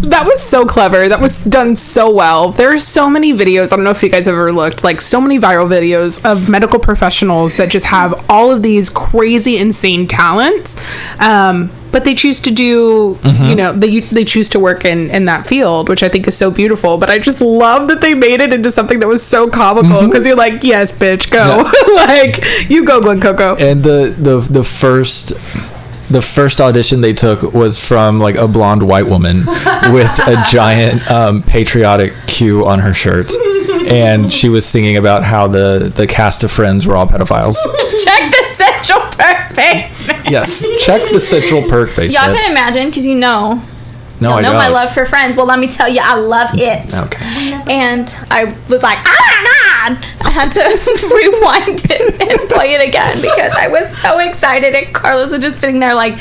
that was so clever. That was done so well. There are so many videos. I don't know if you guys ever looked, like so many viral videos of medical professionals that just have all of these crazy, insane talents. But they choose to do, you know, they choose to work in that field, which I think is so beautiful. But I just love that they made it into something that was so comical because you're like, yes, bitch, go. Yeah. Like, you go, Glen Coco. And the first audition they took was from like a blonde white woman with a giant patriotic Q on her shirt, and she was singing about how the cast of Friends were all pedophiles. Check the Central Perk basement. Yes, check the Central Perk basement. Y'all can imagine, because you know. No, I don't. My love for Friends. Well, let me tell you, I love it. Okay. And I was like, oh my god! I had to rewind it and play it again because I was so excited, and Carlos was just sitting there like.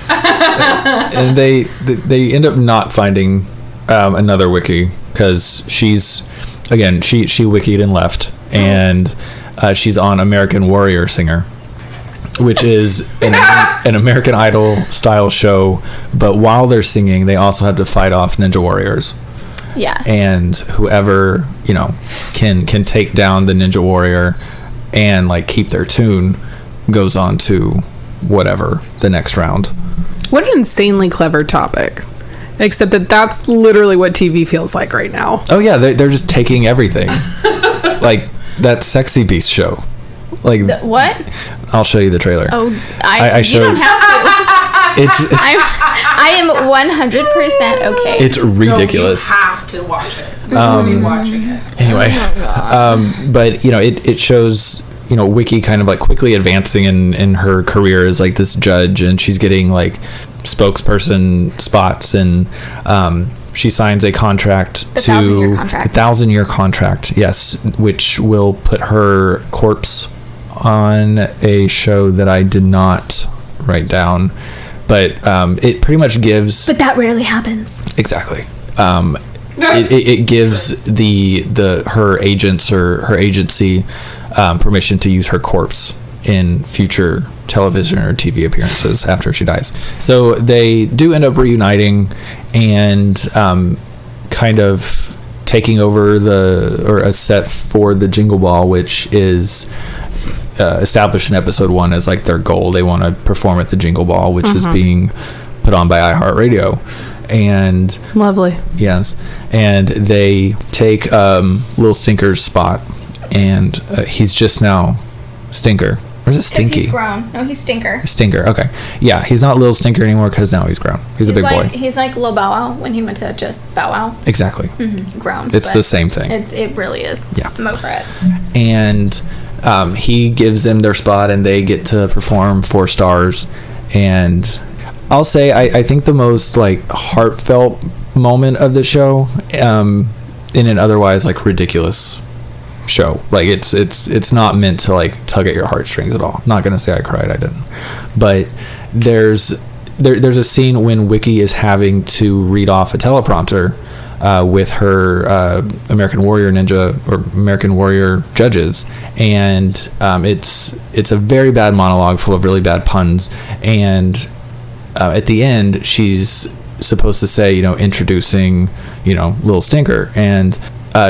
And they end up not finding another wiki because she's she wikied and left, and she's on American Warrior Singer, which is an American Idol style show, but while they're singing, they also have to fight off Ninja Warriors. Yes. And whoever, you know, can take down the Ninja Warrior and like keep their tune goes on to whatever the next round. What an insanely clever topic. Except that that's literally what TV feels like right now. Oh yeah, they're just taking everything. Like that Sexy Beast show. Like what? I'll show you the trailer. Oh, I showed. You don't have to. I am 100% okay. It's ridiculous. No, you have to watch it. You'll be watching it. Anyway, but you know, it shows, you know, Wiki kind of like quickly advancing in her career as like this judge, and she's getting like spokesperson spots, and she signs a contract a 1,000-year contract, yes, which will put her corpse on a show that I did not write down, but it pretty much gives. But that rarely happens. Exactly. It gives her agents or her agency permission to use her corpse in future television or TV appearances after she dies. So they do end up reuniting and kind of taking over a set for the Jingle Ball, which is established in episode 1 as like their goal. They want to perform at the Jingle Ball, which is being put on by iHeartRadio. And lovely. Yes. And they take Lil Stinker's spot, and he's just now Stinker. Or is it Stinky? He's grown. No, he's Stinker. Stinker, okay. Yeah, he's not Lil Stinker anymore because now he's grown. He's a big boy. He's like Lil Bow Wow when he went to just Bow Wow. Exactly. Grown. It's the same thing. It really is. Yeah. I'm over it. And he gives them their spot, and they get to perform 4 stars. And I'll say I think the most like heartfelt moment of the show, in an otherwise like ridiculous show, like it's not meant to like tug at your heartstrings at all. Not gonna say I cried, I didn't, but there's a scene when Wiki is having to read off a teleprompter with her American Warrior Ninja or American Warrior judges, and it's a very bad monologue full of really bad puns, and at the end she's supposed to say, introducing, Little Stinker, and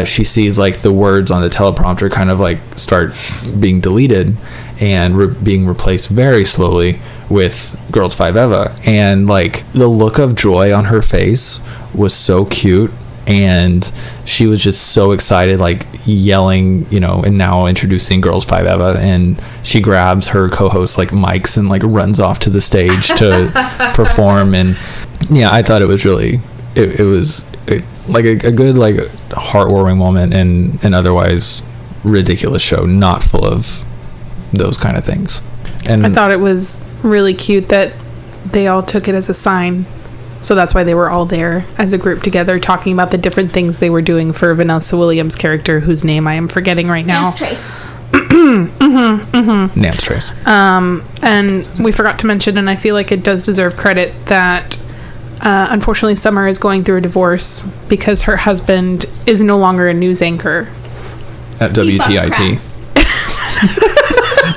she sees like the words on the teleprompter kind of like start being deleted and being replaced very slowly with Girls5Eva, and like the look of joy on her face was so cute, and she was just so excited, like yelling, and now introducing Girls5Eva, and she grabs her co-host like mics and like runs off to the stage to perform. And yeah, I thought it was really it was like a good like heartwarming moment in an otherwise ridiculous show, not full of those kind of things. And I thought it was really cute that they all took it as a sign. So that's why they were all there as a group together, talking about the different things they were doing for Vanessa Williams' character, whose name I am forgetting right now. Nance Trace. Nance Trace. And we forgot to mention, and I feel like it does deserve credit, that unfortunately Summer is going through a divorce because her husband is no longer a news anchor at WTIT.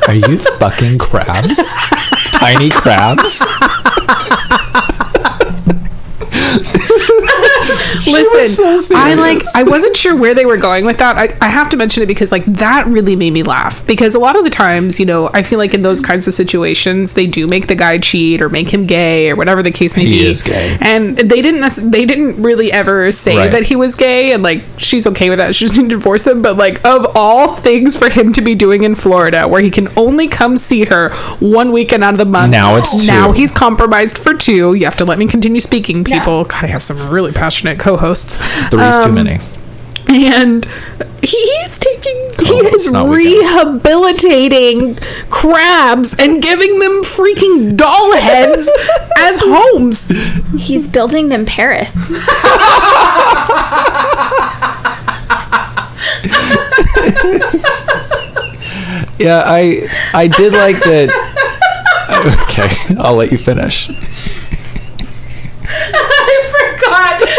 Are you fucking crabs? Tiny crabs? Listen, so I wasn't sure where they were going with that. I have to mention it because like that really made me laugh, because a lot of the times, I feel like in those kinds of situations they do make the guy cheat or make him gay or whatever the case may be. He is gay, and they didn't really ever say that he was gay, and like she's okay with that. She just didn't divorce him. But like, of all things for him to be doing in Florida, where he can only come see her one weekend out of the month, now it's 2. Now he's compromised for 2. You have to let me continue speaking, people. Yeah. God, I have some really passionate co-hosts. 3's too many. And he is rehabilitating crabs and giving them freaking doll heads as homes. He's building them Paris. Yeah, I did like that. Okay, I'll let you finish. I forgot, and I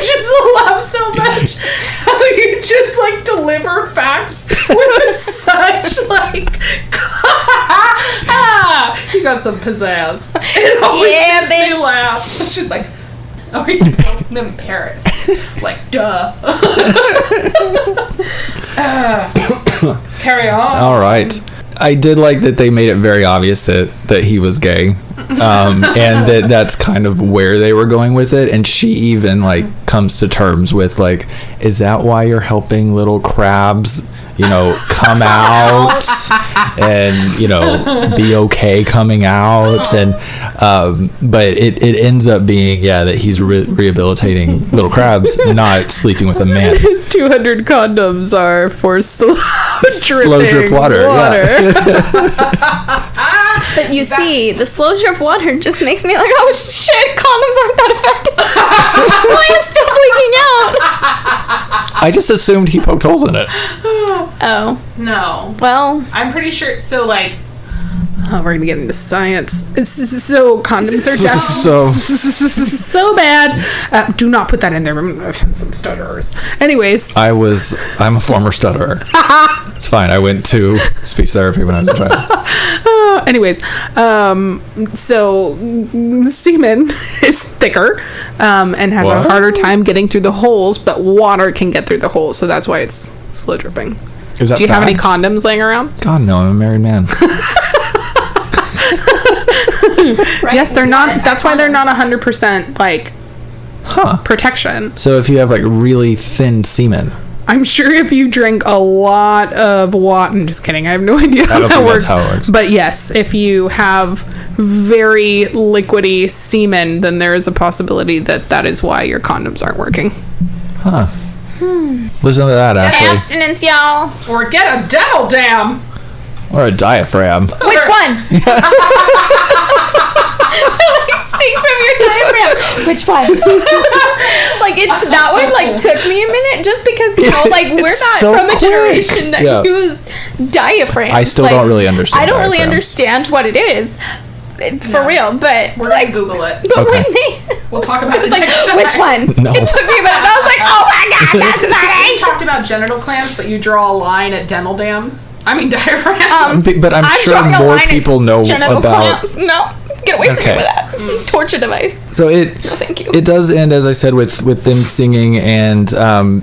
just love so much how you just like deliver facts with such like you got some pizzazz. It always makes me laugh. She's like, oh, he's building them Paris. Like, duh. Carry on. All right. I did like that they made it very obvious that he was gay, and that's kind of where they were going with it. And she even like comes to terms with like, is that why you're helping little crabs, come out and be okay coming out? And but it ends up being that he's rehabilitating little crabs, not sleeping with a man. His 200 condoms are for slow drip water. Yeah. But you see, the slow drip water just makes me like, oh shit, condoms aren't that effective. Why is still leaking out? I just assumed he poked holes in it. Oh. No. Well, I'm pretty sure. So like, we're gonna get into science. So condoms are down so bad. Do not put that in there. I'm gonna offend some stutterers. Anyways, I'm a former stutterer. It's fine. I went to speech therapy when I was a child. Anyways, so semen is thicker and has a harder time getting through the holes, but water can get through the holes, so that's why it's slow dripping. Do you have any condoms laying around? God, no. I'm a married man. Right? Yes, they're not. That's why they're not 100% like protection. So if you have like really thin semen, I'm sure if you drink a lot of water, I'm just kidding. I have no idea how that works. That's how it works. But yes, if you have very liquidy semen, then there is a possibility that is why your condoms aren't working. Listen to that, get Ashley. abstinence, y'all. Or get a dental dam. Or a diaphragm. Which one? Sing from your diaphragm. Which one? That one took me a minute just because we're not so from a quick. generation that use diaphragm. I still don't really understand. I don't really diaphragms. understand what it is. For real, but we're gonna Google it. But okay. We'll talk about it. Which one? No. It took me a minute. And I was like, oh my god, that's not You it. talked about genital clamps, but you draw a line at dental dams. I mean diaphragms. But I'm sure more people know genital about. clamps. No, get away from me with that torture device. So No, thank you. It does end, as I said, with them singing, and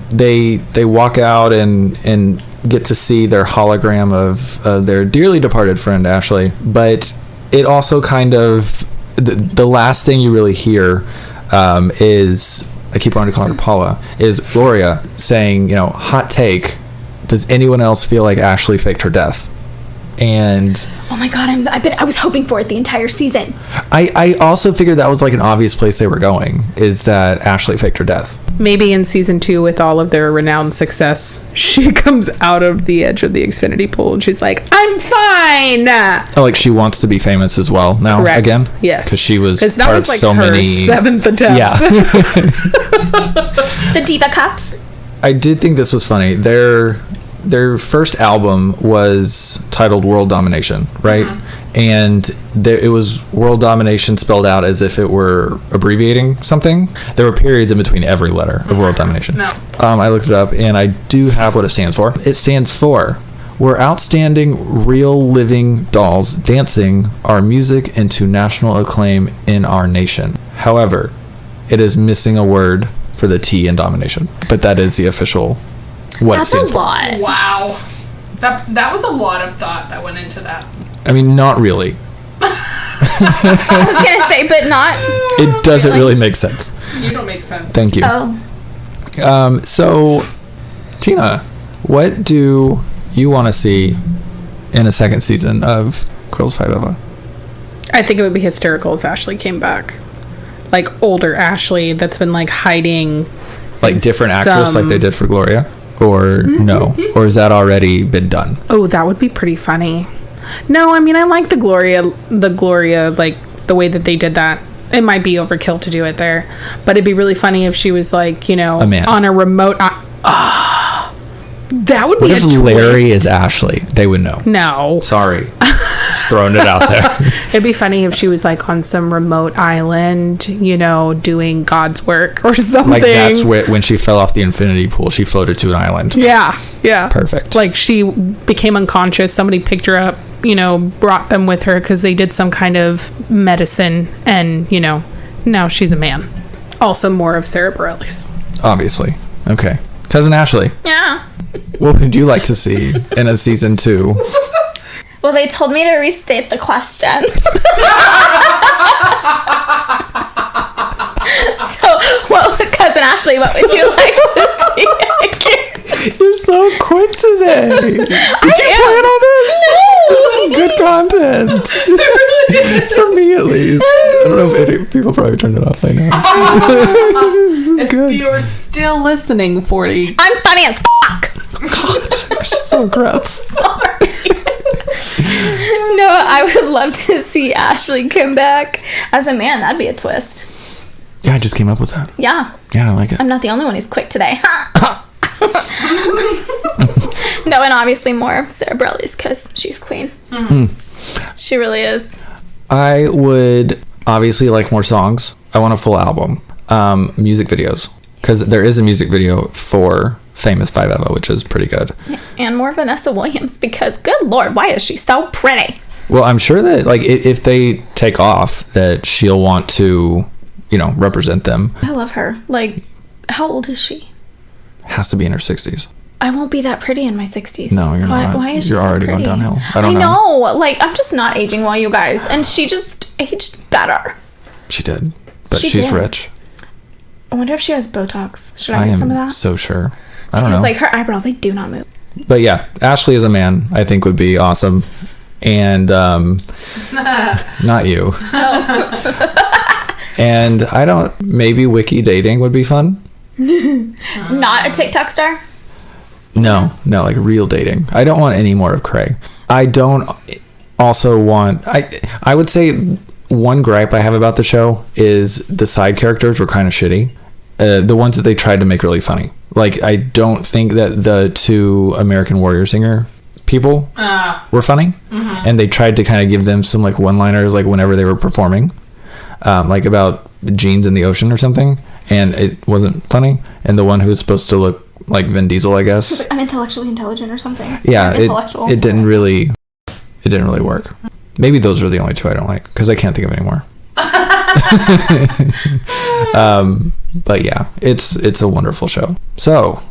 they walk out and get to see their hologram of their dearly departed friend Ashley. But it also kind of the last thing you really hear is, I keep wanting to call her Paula, is Gloria saying, hot take, does anyone else feel like Ashley faked her death? And oh my god, I was hoping for it the entire season. I also figured that was an obvious place they were going, is that Ashley faked her death. Maybe in season 2, with all of their renowned success, she comes out of the edge of the Xfinity pool and she's like, I'm fine. Oh, she wants to be famous as well now. Correct. Again? Yes. Because she was that part was of so her many 7th attempt. Yeah. The Diva Cups. I did think this was funny. Their first album was titled World Domination, right? Mm-hmm. And it was World Domination spelled out as if it were abbreviating something. There were periods in between every letter of World Domination. No. I looked it up, and I do have what it stands for. It stands for, we're outstanding, real living dolls dancing our music into national acclaim in our nation. However, it is missing a word for the T in domination. But that is the official what it stands for. That's a lot. Wow. That was a lot of thought that went into that. I mean, not really. I was going to say, but not. It doesn't really make sense. You don't make sense. Thank you. Oh. So, Tina, what do you want to see in a second season of Girls5Eva? I think it would be hysterical if Ashley came back. Older Ashley that's been hiding. Different actress like they did for Gloria? Or no? Or has that already been done? Oh, that would be pretty funny. No, I mean, I like the Gloria, the way that they did that. It might be overkill to do it there, but it'd be really funny if she was a man on a remote. That would be a twist. What if Larry is Ashley? They would know. No. Sorry. Just throwing it out there. It'd be funny if she was on some remote island, doing God's work or something. That's when she fell off the infinity pool, she floated to an island. Yeah. Yeah. Perfect. She became unconscious. Somebody picked her up, brought them with her because they did some kind of medicine, and, now she's a man. Also more of Sara Bareilles. Obviously. Okay. Cousin Ashley. Yeah. What would you like to see in a season 2? Well, they told me to restate the question. So, Cousin Ashley, what would you like to see again? You're so quick today. Did you plan all this? No. This is good content. For me, at least. I don't know if people probably turned it off by now. This is good. If you're still listening, 40. I'm funny as fuck. God, you're so gross. Sorry. No, I would love to see Ashley come back as a man. That'd be a twist. Yeah, I just came up with that. Yeah. Yeah, I like it. I'm not the only one who's quick today. No, and obviously more Sara Bareilles because she's queen. Mm-hmm. She really is. I would obviously like more songs. I want a full album. Music videos. Because there is a music video for Famous 5Eva, which is pretty good. And more Vanessa Williams because, good lord, why is she so pretty? Well, I'm sure that if they take off, that she'll want to, represent them. I love her. How old is she? Has to be in her 60s. I won't be that pretty in my 60s. No, you're not. Why is she You're so already pretty? going downhill. I don't know. know. I'm just not aging well, you guys. And she just aged better. She did. But She she's did. rich. I wonder if she has Botox. Should I get some of that? So sure. I don't know. Her eyebrows, do not move. But yeah, Ashley as a man, I think would be awesome. And not you. And maybe wiki dating would be fun. Not a TikTok star? No, like real dating. I don't want any more of Cray. I don't also want... I would say one gripe I have about the show is the side characters were kind of shitty. The ones that they tried to make really funny. Like, I don't think that the two American Warrior Singer people were funny. Mm-hmm. And they tried to kind of give them some, like, one-liners, like, whenever they were performing. Like, about jeans in the ocean or something. And it wasn't funny. And the one who was supposed to look like Vin Diesel, I guess. I'm intellectually intelligent or something. Yeah, it didn't really work. Maybe those are the only two I don't like, because I can't think of any more. But yeah, it's a wonderful show. So,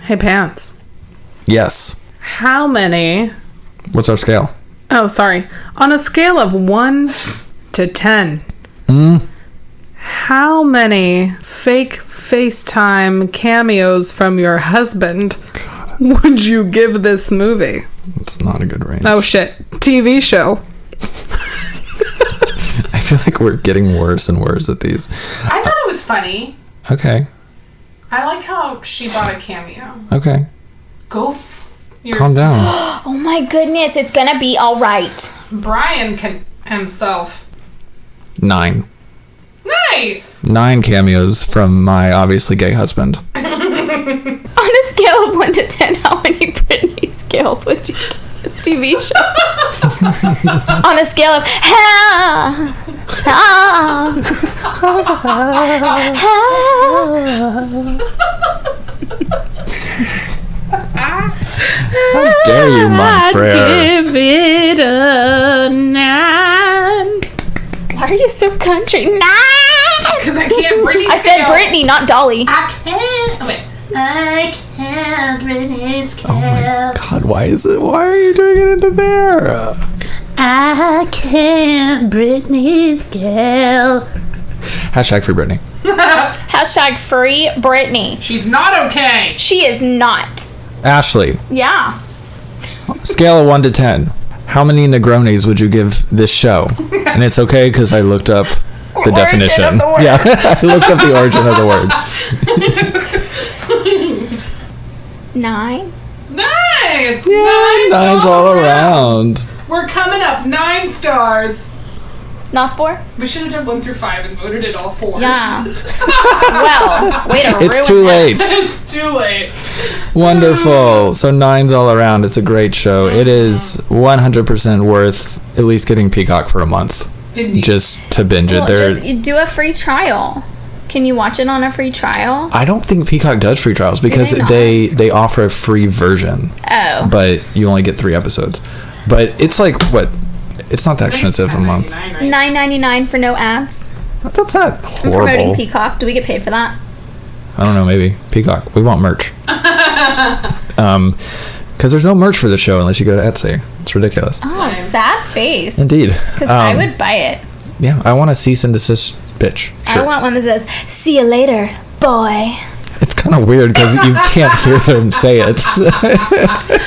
hey, Pants. Yes. How many? What's our scale? Oh, sorry. On a scale of 1 to 10, how many fake FaceTime cameos from your husband would you give this movie? It's not a good range. Oh shit. TV show. I feel like we're getting worse and worse at these. I thought it was funny. Okay. I like how she bought a cameo. Okay. Go calm down. Oh my goodness, it's gonna be all right. Brian can himself. 9. Nice. 9 cameos from my obviously gay husband. On a scale of 1 to 10, how many Britney scales would you give this TV show? On a scale of How dare you, Montfrere? Give it a 9. Why are you so country? 9. Because I can't Britney. I said Britney, not Dolly. I can't. Oh, wait. I can't Britney scale. Oh my God! Why are you doing it into there? I can't Britney scale. Hashtag free Britney. Hashtag free Britney. She's not okay. She is not. Ashley. Yeah. Scale of 1 to 10. How many Negronis would you give this show? And it's okay because I looked up the definition. Yeah, I looked up the origin of the word. 9. Nice. Yeah, 9's all around. We're coming up 9 stars. Not 4? We should have done 1 through 5 and voted it all 4s. Yeah. Well, way to ruin It's too late. It's too late. Wonderful. So 9's all around. It's a great show. It is 100% worth at least getting Peacock for a month. Indeed. Just to binge it. Just do a free trial. Can you watch it on a free trial? I don't think Peacock does free trials because they offer a free version. Oh. But you only get 3 episodes. But it's like, what? It's not that expensive a month. Right? $9.99 for no ads. That's not I'm horrible. promoting Peacock. Do we get paid for that? I don't know, maybe. Peacock. We want merch. Because there's no merch for the show unless you go to Etsy. It's ridiculous. Oh, sad face. Indeed. Because I would buy it. Yeah, I want a cease and desist bitch shirt. I want one that says, "See you later, boy." It's kind of weird because you can't hear them say it.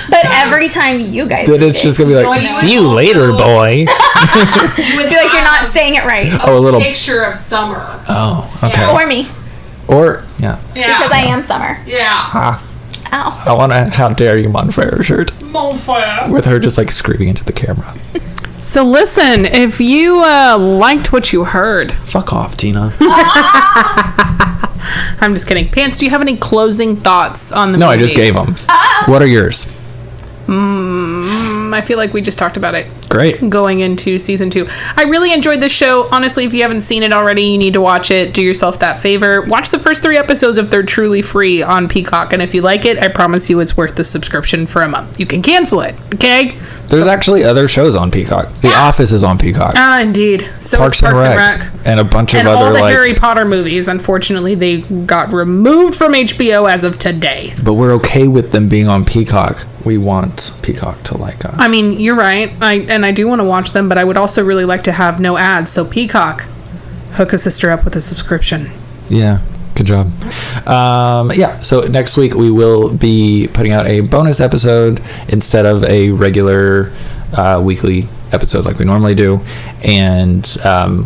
But every time you guys then it's just going to be like, "See you later, boy." You would be like, you're not saying it right. Oh, a little picture of Summer. Oh, okay. Yeah. Or me. Or, yeah. Because I am Summer. Yeah. Ow. I want a How Dare You Montfrere shirt. Montfrere. With her just like screaming into the camera. So listen, if you liked what you heard... Fuck off, Tina. I'm just kidding. Pants, do you have any closing thoughts on the movie? No, I just gave them. What are yours? I feel like we just talked about it. Great. Going into season 2. I really enjoyed this show. Honestly, if you haven't seen it already, you need to watch it. Do yourself that favor. Watch the first 3 episodes if they're truly free on Peacock. And if you like it, I promise you it's worth the subscription for a month. You can cancel it, okay? There's actually other shows on Peacock. The Office is on Peacock. Ah, indeed. So Parks is Parks and Rec. And a bunch of and other all the like... Harry Potter movies. Unfortunately, they got removed from HBO as of today. But we're okay with them being on Peacock. We want Peacock to like us. I mean, you're right. I do want to watch them, but I would also really like to have no ads. So Peacock, hook a sister up with a subscription. Yeah, good job. Yeah, so next week we will be putting out a bonus episode instead of a regular weekly episode like we normally do, and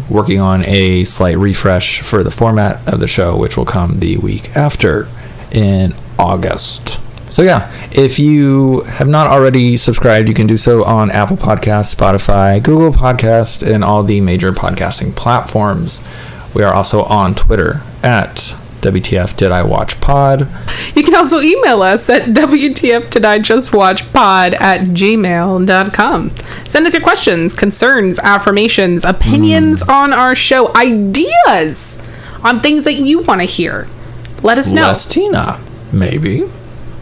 working on a slight refresh for the format of the show, which will come the week after in August. So yeah, if you have not already subscribed, you can do so on Apple Podcasts, Spotify, Google Podcasts, and all the major podcasting platforms. We are also on Twitter at WTF Did I Watch Pod. You can also email us at WTFDidIJustWatchPod@gmail.com. Send us your questions, concerns, affirmations, opinions on our show, ideas on things that you want to hear. Let us know. Less Tina, maybe.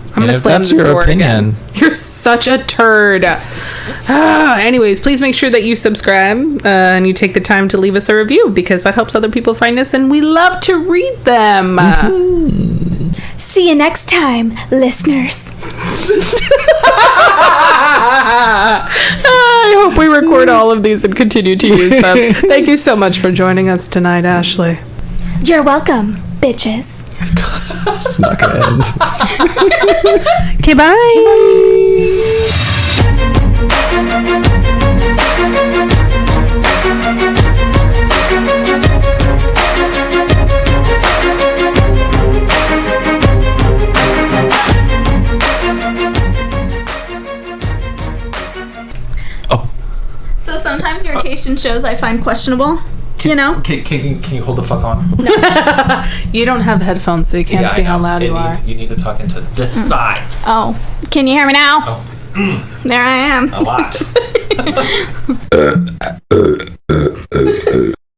I'm going to slam this door again. You're such a turd. Anyways, please make sure that you subscribe and you take the time to leave us a review because that helps other people find us and we love to read them. See you next time, listeners. I hope we record all of these and continue to use them. Thank you so much for joining us tonight, Ashley. You're welcome, bitches. God, this is not gonna end. Okay, bye. Oh. So sometimes irritation shows I find questionable. You know? Can you hold the fuck on? No. You don't have headphones, so you can't see how loud you are. You need to talk into this side. Oh. Can you hear me now? Oh. There I am. A lot.